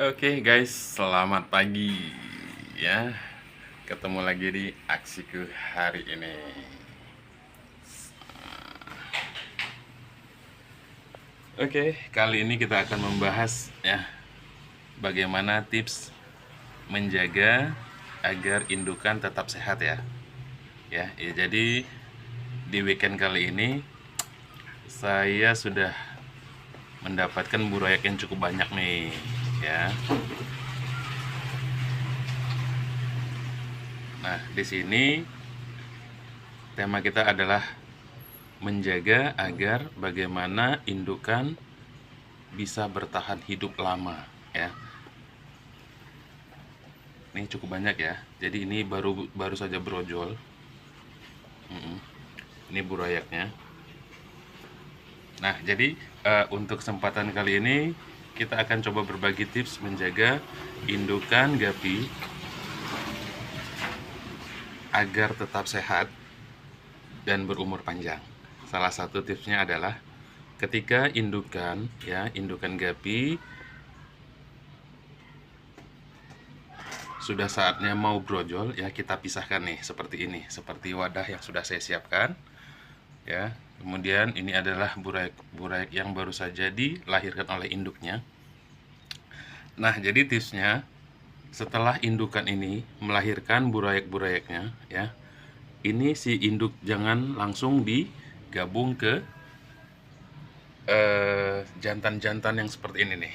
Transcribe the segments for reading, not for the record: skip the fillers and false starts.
Oke guys, selamat pagi ya. Ketemu lagi di aksiku hari ini. Oke, kali ini kita akan membahas ya bagaimana tips menjaga agar indukan tetap sehat ya. Ya, jadi di weekend kali ini saya sudah mendapatkan burayak yang cukup banyak nih ya. Nah, di sini tema kita adalah menjaga agar bagaimana indukan bisa bertahan hidup lama ya. Ini cukup banyak ya. Jadi ini baru saja brojol. Ini burayaknya. Nah, jadi untuk kesempatan kali ini kita akan coba berbagi tips menjaga indukan gapi agar tetap sehat dan berumur panjang. Salah satu tipsnya adalah ketika indukan gapi sudah saatnya mau brojol ya, kita pisahkan nih seperti ini, seperti wadah yang sudah saya siapkan ya. Kemudian ini adalah burayak yang baru saja dilahirkan oleh induknya. Nah, jadi tipsnya setelah indukan ini melahirkan burayak-burayaknya ya, ini si induk jangan langsung digabung ke jantan-jantan yang seperti ini nih.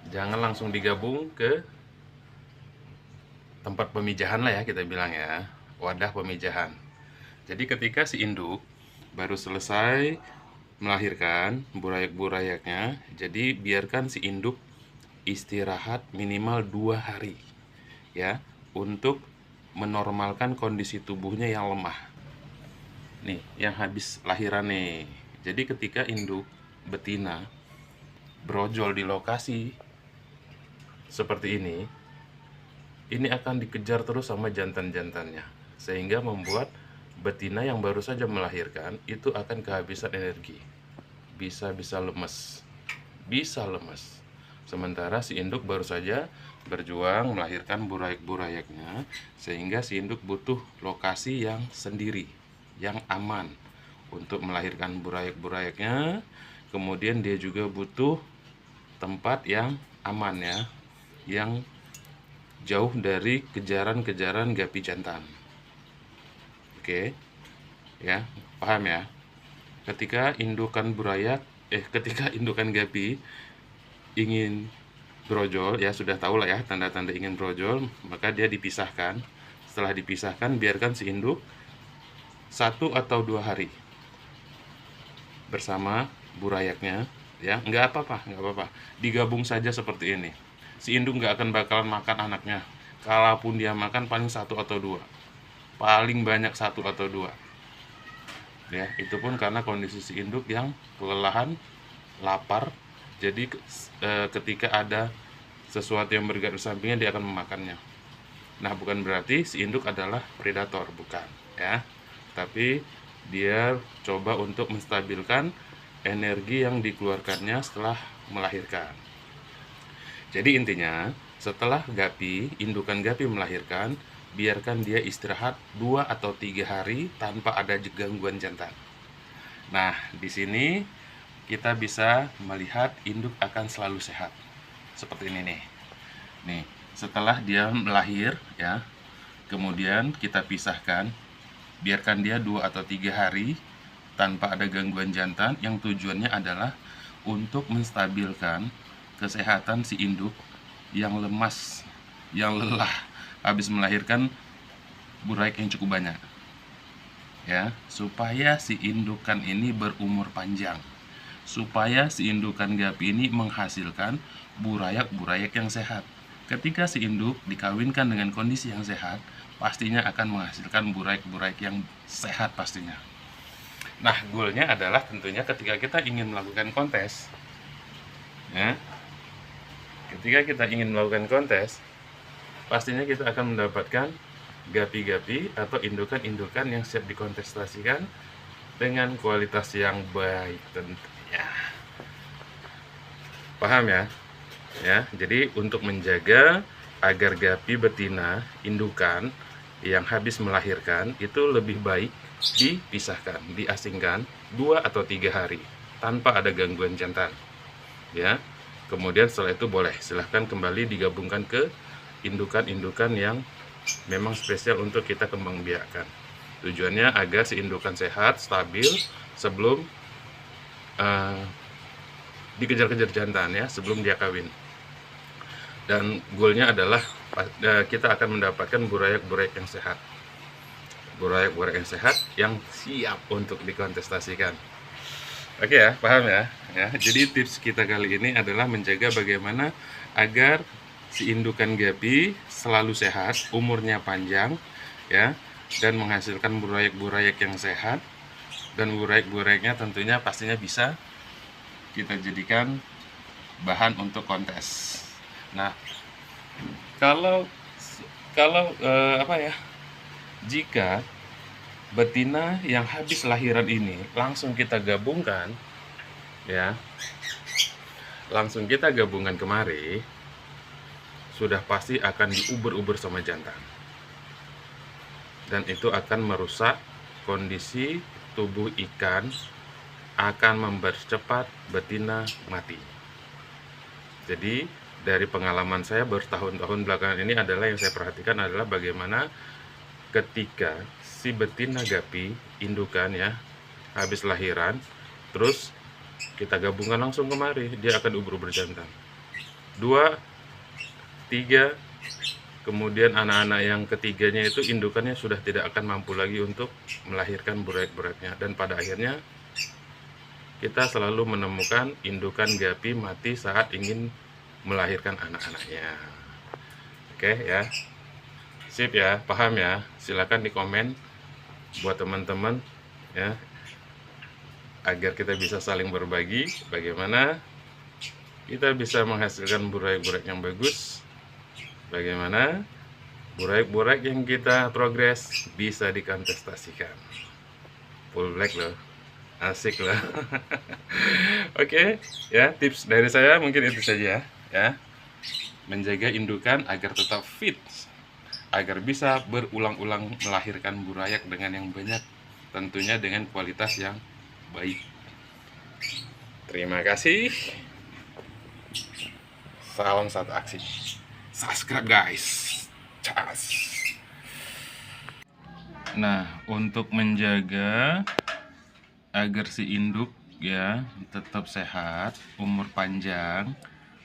Jangan langsung digabung ke tempat pemijahan lah ya, kita bilang ya, wadah pemijahan. Jadi ketika si induk baru selesai melahirkan burayak-burayaknya, jadi biarkan si induk istirahat minimal 2 hari ya, untuk menormalkan kondisi tubuhnya yang lemah. Nih, yang habis lahiran nih. Jadi ketika induk betina brojol di lokasi seperti ini akan dikejar terus sama jantan-jantannya, sehingga membuat betina yang baru saja melahirkan itu akan kehabisan energi, bisa lemes. Sementara si induk baru saja berjuang melahirkan burayak-burayaknya, sehingga si induk butuh lokasi yang sendiri, yang aman untuk melahirkan burayak-burayaknya. Kemudian dia juga butuh tempat yang aman ya, yang jauh dari kejaran-kejaran gapi jantan. Oke ya, paham ya? Ketika indukan gapi ingin brojol ya, sudah tahu lah ya tanda-tanda ingin brojol, maka dia dipisahkan. Setelah dipisahkan, biarkan si induk 1 atau 2 hari bersama burayaknya ya. Nggak apa-apa, digabung saja seperti ini. Si induk nggak akan bakalan makan anaknya. Kalaupun dia makan paling 1 atau 2, paling banyak 1 atau 2 ya. Itu pun karena kondisi si induk yang kelelahan, lapar. Jadi ketika ada sesuatu yang bergerak di sampingnya, dia akan memakannya. Nah, bukan berarti si induk adalah predator, bukan ya, tapi dia coba untuk menstabilkan energi yang dikeluarkannya setelah melahirkan. Jadi intinya, setelah indukan gapi melahirkan, biarkan dia istirahat 2 atau 3 hari tanpa ada gangguan jantan. Nah, di sini kita bisa melihat induk akan selalu sehat. Seperti ini nih. Nih, setelah dia melahir ya, kemudian kita pisahkan, biarkan dia 2 atau 3 hari tanpa ada gangguan jantan, yang tujuannya adalah untuk menstabilkan kesehatan si induk yang lemas, yang lelah habis melahirkan burayak yang cukup banyak ya, supaya si indukan ini berumur panjang, supaya si indukan gapi ini menghasilkan burayak-burayak yang sehat. Ketika si induk dikawinkan dengan kondisi yang sehat, pastinya akan menghasilkan burayak-burayak yang sehat pastinya. Nah, goalnya adalah tentunya ketika kita ingin melakukan kontes ya, pastinya kita akan mendapatkan gapi-gapi atau indukan-indukan yang siap dikontestasikan dengan kualitas yang baik tentunya. Paham ya? Ya, jadi untuk menjaga agar gapi betina indukan yang habis melahirkan itu lebih baik dipisahkan, diasingkan 2 atau 3 hari tanpa ada gangguan jantan. Ya. Kemudian setelah itu boleh silahkan kembali digabungkan ke indukan-indukan yang memang spesial untuk kita kembang biakan. Tujuannya agar si indukan sehat, stabil sebelum dikejar-kejar jantan ya, sebelum dia kawin. Dan goalnya adalah kita akan mendapatkan burayak-burayak yang sehat, burayak-burayak yang sehat yang siap untuk dikontestasikan. Oke ya, paham ya? Jadi tips kita kali ini adalah menjaga bagaimana agar si indukan gapi selalu sehat, umurnya panjang ya, dan menghasilkan burayak-burayak yang sehat, dan burayak-burayaknya tentunya pastinya bisa kita jadikan bahan untuk kontes. Nah, kalau jika betina yang habis lahiran ini langsung kita gabungkan ya, langsung kita gabungkan kemari, sudah pasti akan diuber-uber sama jantan, dan itu akan merusak kondisi tubuh ikan, akan mempercepat betina mati. Jadi dari pengalaman saya bertahun-tahun belakangan ini adalah yang saya perhatikan adalah bagaimana ketika si betina gapi indukan ya habis lahiran, terus kita gabungkan langsung kemari, dia akan ubur-ubur jantan 2, 3, kemudian anak-anak yang ketiganya itu indukannya sudah tidak akan mampu lagi untuk melahirkan burayak-burayaknya, dan pada akhirnya kita selalu menemukan indukan gapi mati saat ingin melahirkan anak-anaknya. Oke ya, sip ya, paham ya? Silakan di komen buat teman-teman ya, agar kita bisa saling berbagi bagaimana kita bisa menghasilkan burayak-burayak yang bagus, bagaimana burayak-burayak yang kita progres bisa dikontestasikan. Full black loh, asik loh. Oke ya, tips dari saya mungkin itu saja ya, menjaga indukan agar tetap fit, agar bisa berulang-ulang melahirkan burayak dengan yang banyak, tentunya dengan kualitas yang baik. Terima kasih. Salam satu aksi. Subscribe guys. Cas. Nah, untuk menjaga agar si induk ya tetap sehat, umur panjang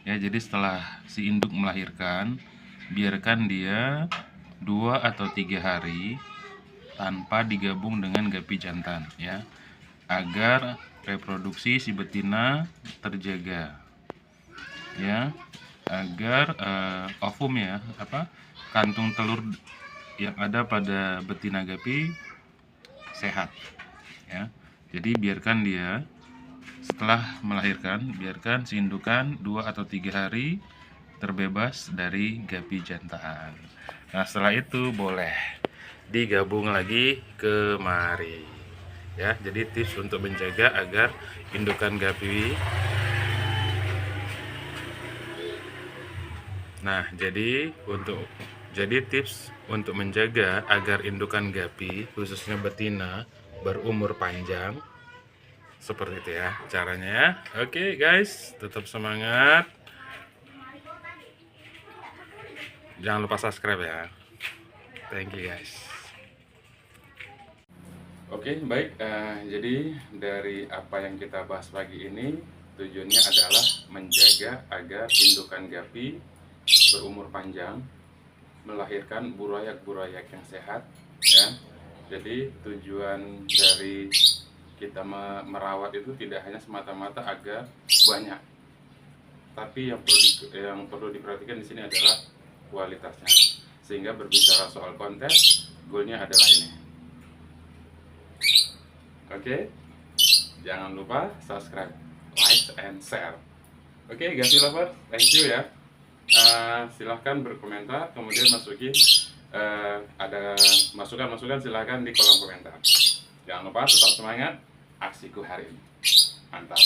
ya, jadi setelah si induk melahirkan, biarkan dia 2 atau 3 hari tanpa digabung dengan gapi jantan ya, agar reproduksi si betina terjaga ya, agar ovum ya, kantung telur yang ada pada betina gapi sehat ya. Jadi biarkan dia setelah melahirkan, biarkan si indukan 2 atau 3 hari terbebas dari gapi jantan. Nah, setelah itu boleh digabung lagi kemari ya. Jadi tips untuk menjaga agar indukan gapi. Nah, jadi tips untuk menjaga agar indukan gapi khususnya betina berumur panjang seperti itu ya caranya ya. Oke guys, tetap semangat, jangan lupa subscribe ya. Thank you guys. Oke, baik, jadi dari apa yang kita bahas pagi ini, tujuannya adalah menjaga agar indukan gapi berumur panjang, melahirkan burayak-burayak yang sehat ya. Jadi tujuan dari kita merawat itu tidak hanya semata-mata agar banyak, tapi yang perlu diperhatikan di sini adalah kualitasnya. Sehingga berbicara soal kontes, goalnya adalah ini. Oke, jangan lupa subscribe, like, and share. Oke, gapi lover, thank you ya. Silahkan berkomentar, kemudian masukin ada masukan-masukan silahkan di kolom komentar. Jangan lupa tetap semangat aksiku hari ini. Mantap.